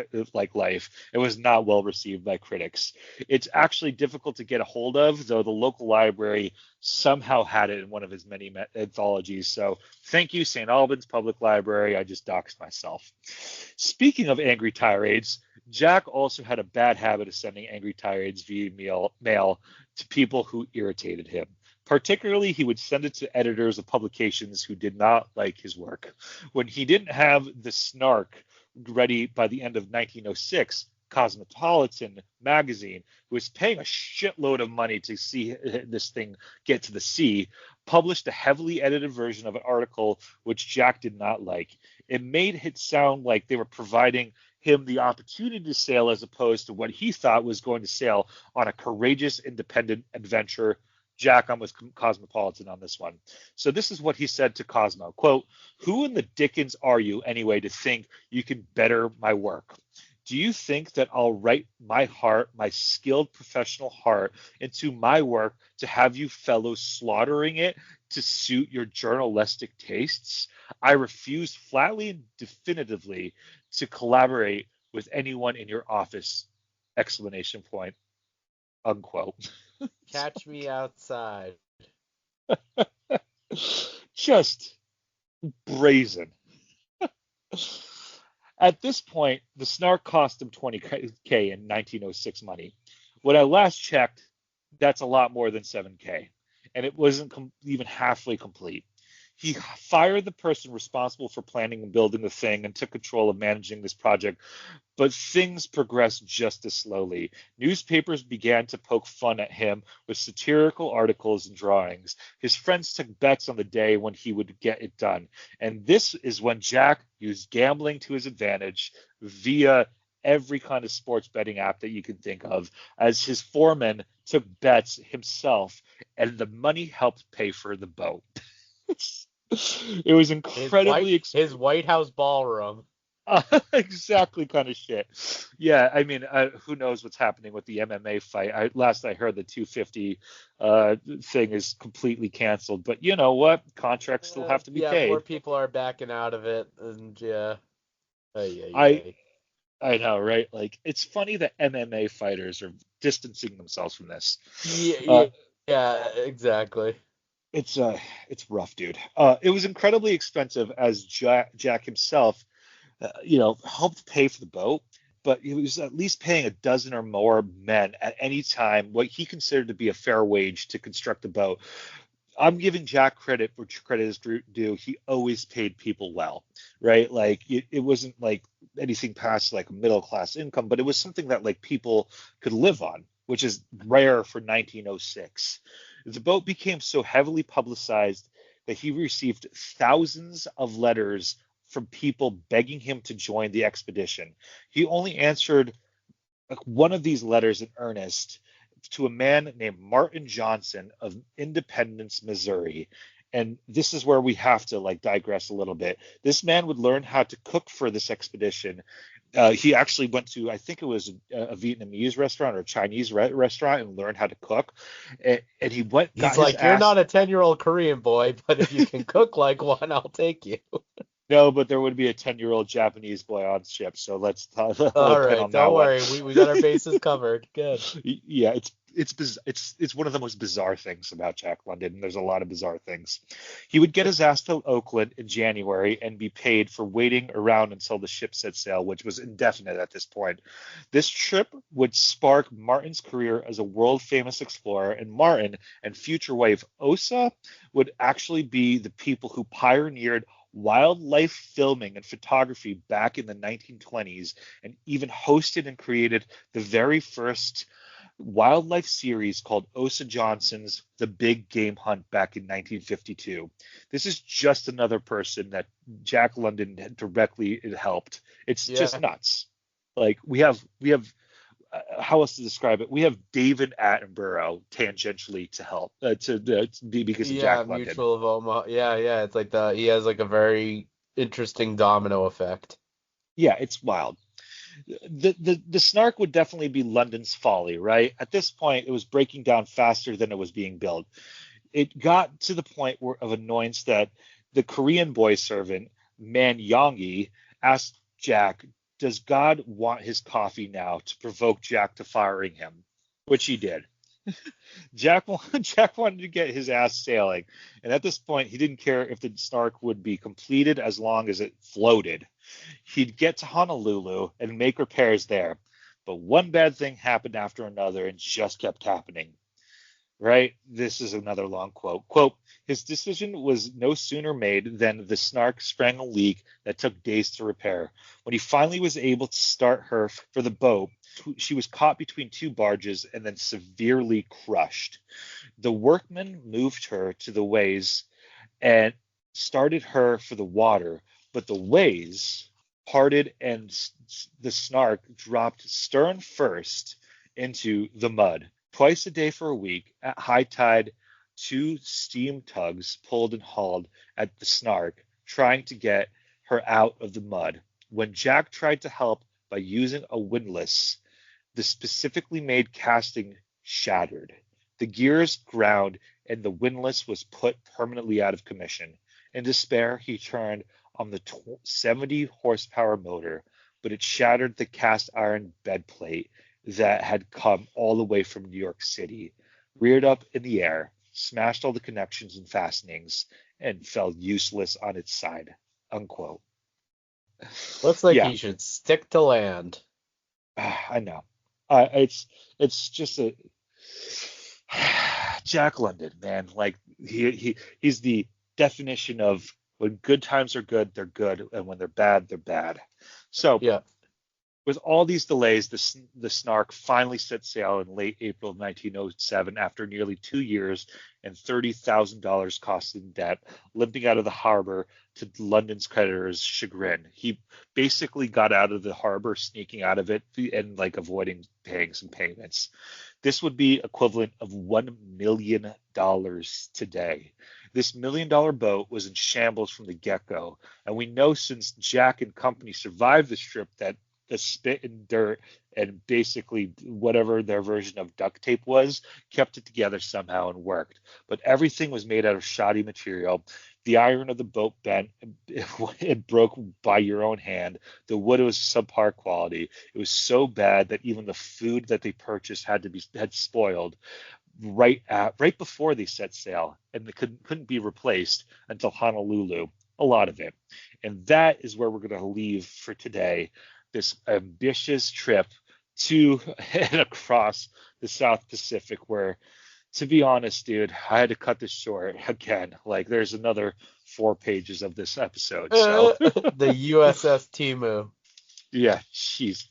life. It was not well received by critics. It's actually difficult to get a hold of, though the local library somehow had it in one of his many anthologies. So thank you, St. Albans Public Library. I just doxed myself. Speaking of angry tirades, Jack also had a bad habit of sending angry tirades via mail to people who irritated him. Particularly, he would send it to editors of publications who did not like his work. When he didn't have the snark ready by the end of 1906, Cosmopolitan magazine, who was paying a shitload of money to see this thing get to the sea, published a heavily edited version of an article which Jack did not like. It made it sound like they were providing him the opportunity to sail as opposed to what he thought was going to sail on a courageous, independent adventure. Jack, I'm with Cosmopolitan on this one. So this is what he said to Cosmo, quote, "Who in the dickens are you anyway to think you can better my work? Do you think that I'll write my heart, my skilled professional heart, into my work to have you fellows slaughtering it to suit your journalistic tastes? I refuse flatly and definitively to collaborate with anyone in your office, exclamation point, unquote." Catch me outside. Just brazen. At this point, the snark cost him $20K in 1906 money. When I last checked, that's a lot more than $7K, and it wasn't even halfway complete. He fired the person responsible for planning and building the thing and took control of managing this project, but things progressed just as slowly. Newspapers began to poke fun at him with satirical articles and drawings. His friends took bets on the day when he would get it done. And this is when Jack used gambling to his advantage via every kind of sports betting app that you can think of, as his foreman took bets himself, and the money helped pay for the boat. It was incredibly his White House ballroom. Exactly kind of shit. Yeah, I mean, who knows what's happening with the MMA fight? Last I heard, the 250 thing is completely canceled. But you know what? Contracts still have to be paid. More people are backing out of it, and yeah. I know, right? Like, it's funny that MMA fighters are distancing themselves from this. Yeah, exactly. It's rough, dude. It was incredibly expensive, as Jack himself, helped pay for the boat, but he was at least paying a dozen or more men at any time what he considered to be a fair wage to construct the boat. I'm giving Jack credit where credit is due. He always paid people well, right? Like it wasn't like anything past like middle class income, but it was something that like people could live on, which is rare for 1906. The boat became so heavily publicized that he received thousands of letters from people begging him to join the expedition. He only answered one of these letters in earnest to a man named Martin Johnson of Independence, Missouri. And this is where we have to like digress a little bit. This man would learn how to cook for this expedition. He actually went to, I think it was a Vietnamese restaurant or a Chinese restaurant, and learned how to cook. And he went. He's like, you're not a 10-year-old Korean boy, but if you can cook like one, I'll take you. No, but there would be a 10-year-old Japanese boy on ship, so let's hold a All pin right, on that don't one. worry. We got our bases covered. Good. Yeah, it's one of the most bizarre things about Jack London, and there's a lot of bizarre things. He would get his ass to Oakland in January and be paid for waiting around until the ship set sail, which was indefinite at this point. This trip would spark Martin's career as a world famous explorer, and Martin and future wife Osa would actually be the people who pioneered wildlife filming and photography back in the 1920s, and even hosted and created the very first wildlife series called Osa Johnson's The Big Game Hunt back in 1952. This is just another person that Jack London had directly helped. It's just Yeah. nuts. Like we have how else to describe it? We have David Attenborough tangentially to help to be because of Yeah, Jack London. Mutual of Omaha. Yeah, yeah. It's like he has like a very interesting domino effect. Yeah, it's wild. The snark would definitely be London's folly, right? At this point, it was breaking down faster than it was being built. It got to the point of annoyance that the Korean boy servant, Man Yongi, asked Jack, "Does God want his coffee now?" to provoke Jack to firing him, which he did. Jack Jack wanted to get his ass sailing, and at this point, he didn't care if the snark would be completed as long as it floated. He'd get to Honolulu and make repairs there. But one bad thing happened after another and just kept happening. Right? This is another long quote. Quote, his decision was no sooner made than the snark sprang a leak that took days to repair. When he finally was able to start her for the boat, she was caught between two barges and then severely crushed. The workmen moved her to the ways and started her for the water, but the ways parted and the snark dropped stern first into the mud. Twice a day for a week, at high tide, two steam tugs pulled and hauled at the snark, trying to get her out of the mud. When Jack tried to help by using a windlass, the specifically made casting shattered. The gears ground and the windlass was put permanently out of commission. In despair, he turned on the 70 horsepower motor, but it shattered the cast iron bed plate that had come all the way from New York City, reared up in the air, smashed all the connections and fastenings, and fell useless on its side. Unquote. Looks like Yeah, he should stick to land. I know. It's just a Jack London, man. Like he's the definition of when good times are good, they're good, and when they're bad, they're bad. So Yeah. with all these delays, the Snark finally set sail in late April of 1907 after nearly 2 years and $30,000 cost in debt, limping out of the harbor to London's creditors' chagrin. He basically got out of the harbor, sneaking out of it and like avoiding paying some payments. This would be equivalent of $1 million today. This $1 million boat was in shambles from the get-go, and we know since Jack and company survived this trip that the spit and dirt and basically whatever their version of duct tape was kept it together somehow and worked. But everything was made out of shoddy material. The iron of the boat bent, it broke by your own hand. The wood was subpar quality. It was so bad that even the food that they purchased had spoiled right before they set sail, and it couldn't be replaced until Honolulu. A lot of it, and that is where we're going to leave for today. This ambitious trip to and across the South Pacific, where, to be honest, dude, I had to cut this short again. Like, there's another 4 pages of this episode, so The USS Timu. yeah, jeez.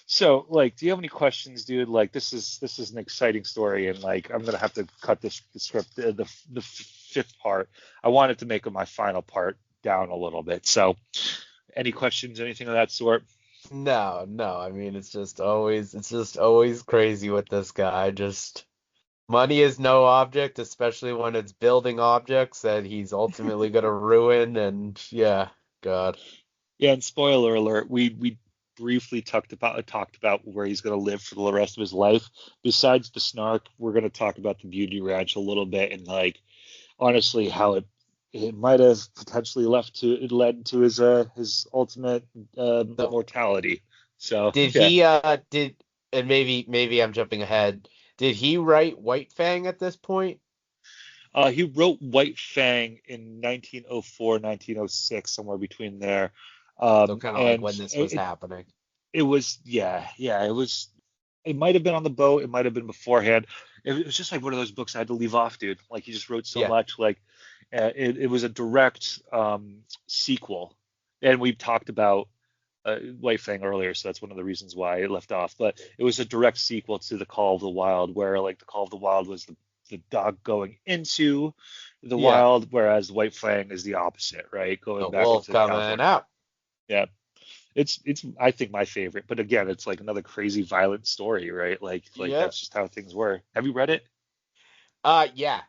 So, like, do you have any questions, dude? Like, this is an exciting story, and like, I'm gonna have to cut the script, the fifth part. I wanted to make my final part down a little bit. So, any questions, anything of that sort? No, no. I mean, it's just always crazy with this guy. Just money is no object, especially when it's building objects that he's ultimately gonna ruin. And yeah, God. Yeah, and spoiler alert, we briefly talked about where he's going to live for the rest of his life. Besides the snark, we're going to talk about the beauty ranch a little bit and like honestly how it it might have potentially led to his ultimate So mortality. So did yeah, he did and maybe I'm jumping ahead. Did he write White Fang at this point? he wrote White Fang in 1904, 1906, somewhere between there. So kind of like And when this was happening. it was, it was. It might have been on the boat. It might have been beforehand. It was just like one of those books I had to leave off, dude. Like he just wrote so Yeah. much. Like it was a direct sequel, and we talked about White Fang earlier, so that's one of the reasons why it left off. But it was a direct sequel to The Call of the Wild, where like The Call of the Wild was the dog going into the Yeah. wild, whereas White Fang is the opposite, right? The Going back wolf into coming California. out. Yeah. It's I think my favorite, but again, it's like another crazy violent story, right? Like Yeah. that's just how things were. Have you read it? Yeah.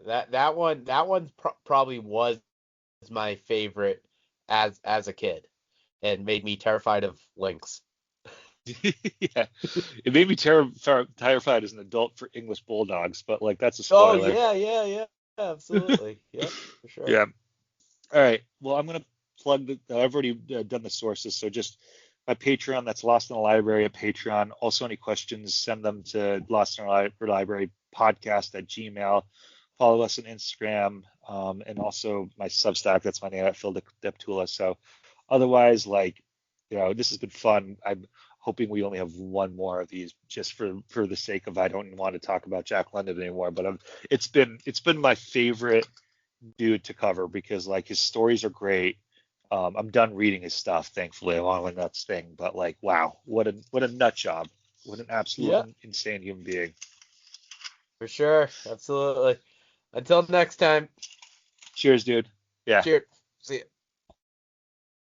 That one probably was my favorite as a kid and made me terrified of lynx. Yeah, it made me terrified as an adult for English bulldogs, but like that's a Oh spoiler. yeah, absolutely. Yep, for sure. Yeah. All right. Well, I'm gonna plug the. I've already done the sources, so just my Patreon. That's Lost in the Library at Patreon. Also, any questions, send them to Lost in the Library podcast at Gmail. Follow us on Instagram, and also my Substack. That's my name at Fil Deptula. So, otherwise, like, this has been fun. I'm hoping we only have one more of these, just for the sake of I don't want to talk about Jack London anymore. But it's been my favorite dude to cover because like his stories are great. I'm done reading his stuff, thankfully. I'm on the nuts thing, but like, wow, what a nut job! What an absolute Yeah, insane human being. for sure. Absolutely. Until next time. Cheers, dude. Yeah. Cheers. See ya.